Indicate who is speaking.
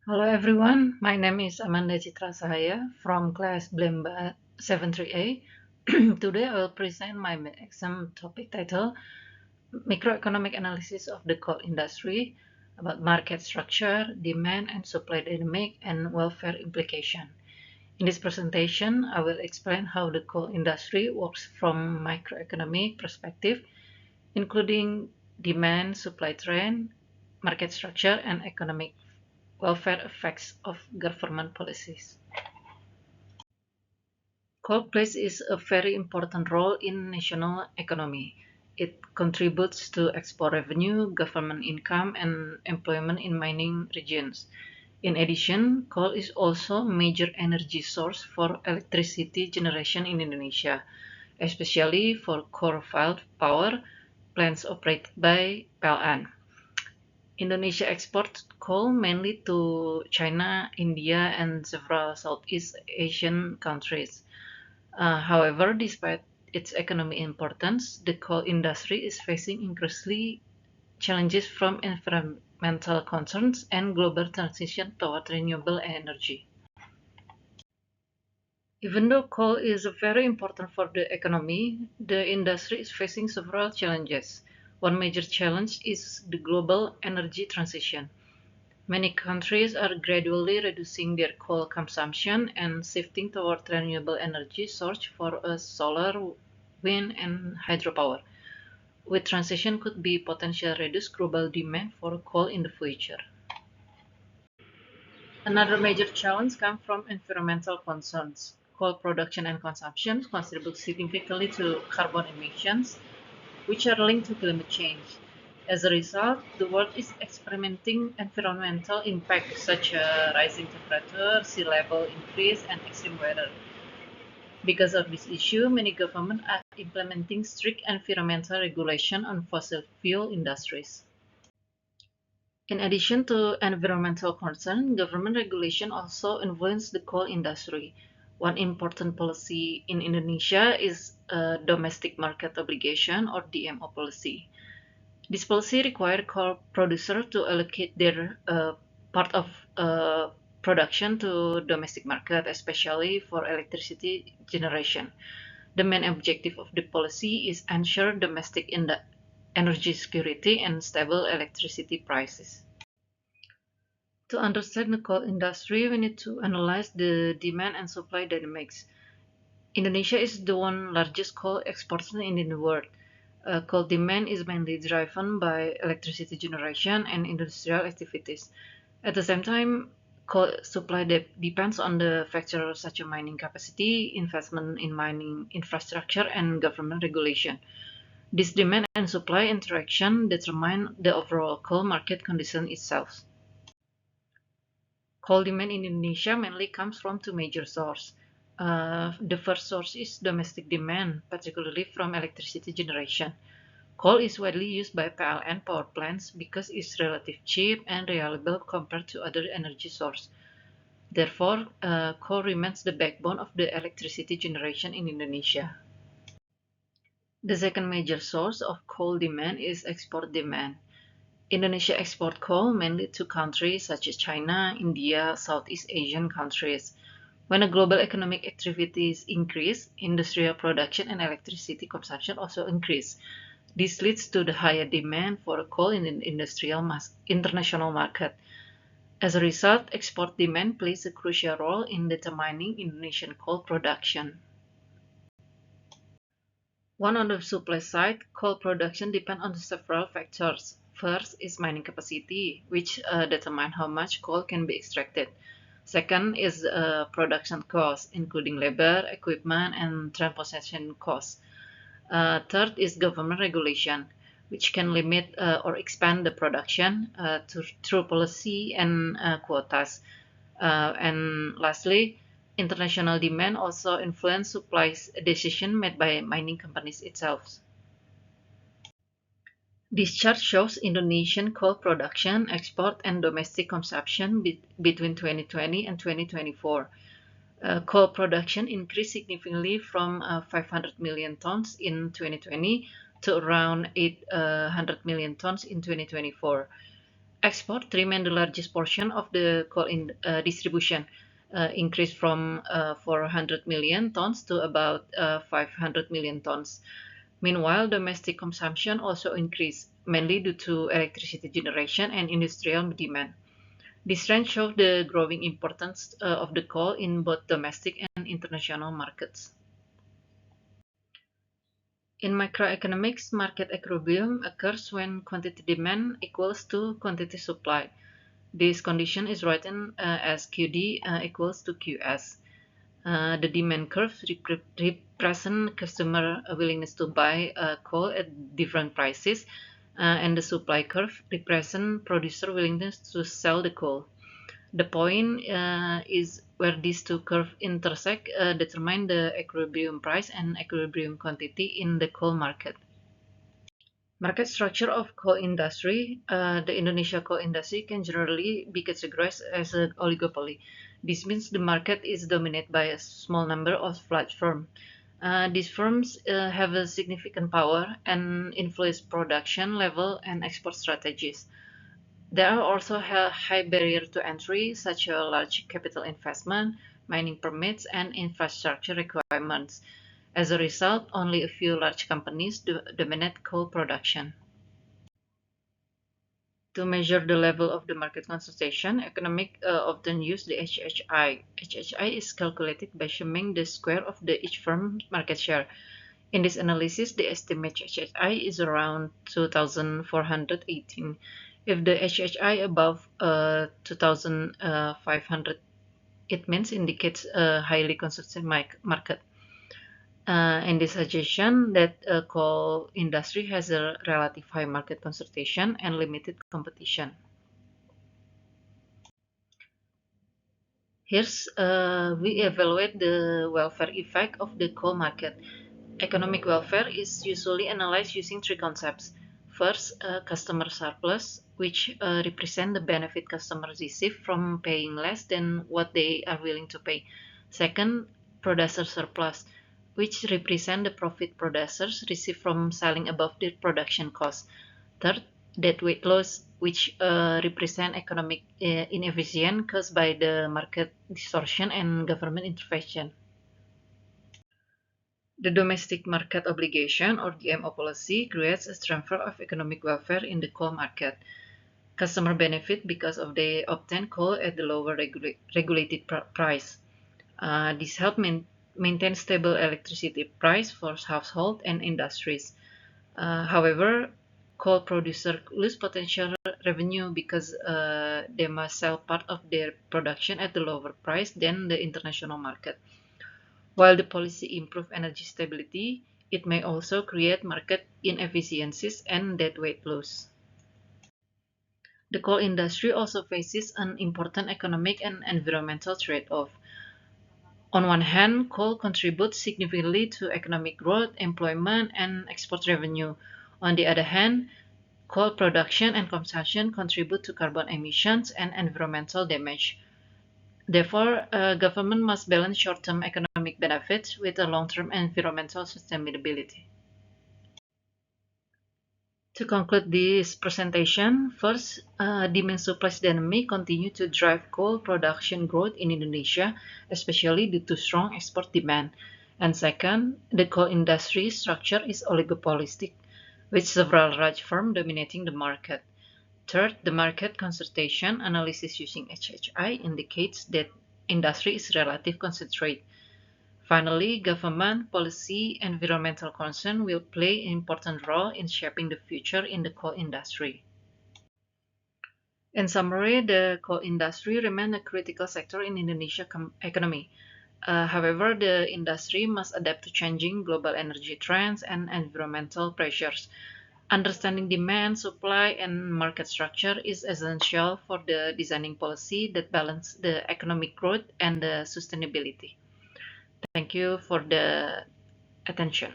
Speaker 1: Hello everyone, my name is Amanda Citra Sahaya from class Blemba 73A. Today I will present my exam topic title Microeconomic Analysis of the Coal Industry about market structure, demand and supply dynamic and welfare implication. In this presentation, I will explain how the coal industry works from microeconomic perspective, including demand, supply trend, market structure, and economic welfare effects of government policies. Coal plays is a very important role in national economy. It contributes to export revenue, government income, and employment in mining regions. In addition, coal is also a major energy source for electricity generation in Indonesia, especially for coal-fired power plants operated by PLN. Indonesia exports coal mainly to China, India, and several Southeast Asian countries. However, despite its economic importance, the coal industry is facing increasingly challenges from environmental concerns and global transition toward renewable energy. Even though coal is very important for the economy, the industry is facing several challenges. One major challenge is the global energy transition. Many countries are gradually reducing their coal consumption and shifting toward renewable energy sources for solar, wind, and hydropower. With transition could be potential reduce global demand for coal in the future. Another major challenge comes from environmental concerns. Coal production and consumption contribute significantly to carbon emissions, which are linked to climate change. As a result, the world is experimenting environmental impacts such as rising temperature, sea level increase, and extreme weather. Because of this issue, many governments are implementing strict environmental regulation on fossil fuel industries. In addition to environmental concerns, government regulation also influences the coal industry. One important policy in Indonesia is a domestic market obligation or DMO policy. This policy requires coal producers to allocate their part of production to domestic market, especially for electricity generation. The main objective of the policy is ensure domestic energy security and stable electricity prices. To understand the coal industry, we need to analyze the demand and supply dynamics. Indonesia is the one largest coal exporter in the world. Coal demand is mainly driven by electricity generation and industrial activities. At the same time, coal supply depends on the factors such as mining capacity, investment in mining infrastructure, and government regulation. This demand and supply interaction determine the overall coal market condition itself. Coal demand in Indonesia mainly comes from two major sources. The first source is domestic demand, particularly from electricity generation. Coal is widely used by PLN power plants because it's relatively cheap and reliable compared to other energy sources. Therefore, coal remains the backbone of the electricity generation in Indonesia. The second major source of coal demand is export demand. Indonesia exports coal mainly to countries such as China, India, Southeast Asian countries. When a global economic activities increase, industrial production and electricity consumption also increase. This leads to the higher demand for coal in the international market. As a result, export demand plays a crucial role in determining Indonesian coal production. One on the supply side, coal production depends on several factors. First is mining capacity, which determines how much coal can be extracted. Second is production cost, including labor, equipment, and transportation costs. Third is government regulation, which can limit or expand the production through policy and quotas. And lastly, international demand also influence supply decision made by mining companies itself. This chart shows Indonesian coal production, export, and domestic consumption between 2020 and 2024. Coal production increased significantly from 500 million tons in 2020 to around 800 million tons in 2024. Export remain the largest portion of the coal distribution, increased from 400 million tons to about 500 million tons. Meanwhile, domestic consumption also increased, mainly due to electricity generation and industrial demand. This trend shows the growing importance of the coal in both domestic and international markets. In microeconomics, market equilibrium occurs when quantity demand equals to quantity supply. This condition is written as QD equals to QS. The demand curve represent customer willingness to buy coal at different prices, and the supply curve represent producer willingness to sell the coal. The point is where these two curves intersect determine the equilibrium price and equilibrium quantity in the coal market. Market structure of coal industry. The Indonesia coal industry can generally be categorized as an oligopoly. This means the market is dominated by a small number of large firms. These firms have a significant power and influence production level and export strategies. There are also high barriers to entry, such as large capital investment, mining permits, and infrastructure requirements. As a result, only a few large companies dominate coal production. To measure the level of the market concentration, economic often use the HHI. HHI is calculated by summing the square of each firm's market share. In this analysis, the estimated HHI is around 2,418. If the HHI above 2,500, it means indicates a highly concentrated market. And this suggestion that coal industry has a relative high market concentration and limited competition. Here's we evaluate the welfare effect of the coal market. Economic welfare is usually analyzed using three concepts. First, customer surplus, which represent the benefit customers receive from paying less than what they are willing to pay. Second, producer surplus, which represent the profit producers receive from selling above their production cost. Third, deadweight loss, which represent economic inefficiency caused by the market distortion and government intervention. The domestic market obligation or DMO policy creates a transfer of economic welfare in the coal market. Customer benefit because of they obtain coal at the lower regulated price. This help maintain stable electricity price for household and industries. However, coal producers lose potential revenue because they must sell part of their production at a lower price than the international market. While the policy improves energy stability, it may also create market inefficiencies and deadweight loss. The coal industry also faces an important economic and environmental trade-off. On one hand, coal contributes significantly to economic growth, employment, and export revenue. On the other hand, coal production and consumption contribute to carbon emissions and environmental damage. Therefore, government must balance short-term economic benefits with a long-term environmental sustainability. To conclude this presentation, first, demand supply dynamic continue to drive coal production growth in Indonesia, especially due to strong export demand. And second, the coal industry structure is oligopolistic, with several large firms dominating the market. Third, the market concentration analysis using HHI indicates that industry is relatively concentrated. Finally, government policy and environmental concern will play an important role in shaping the future in the coal industry. In summary, the coal industry remains a critical sector in Indonesia's economy. However, the industry must adapt to changing global energy trends and environmental pressures. Understanding demand, supply, and market structure is essential for the designing policy that balance the economic growth and the sustainability. Thank you for the attention.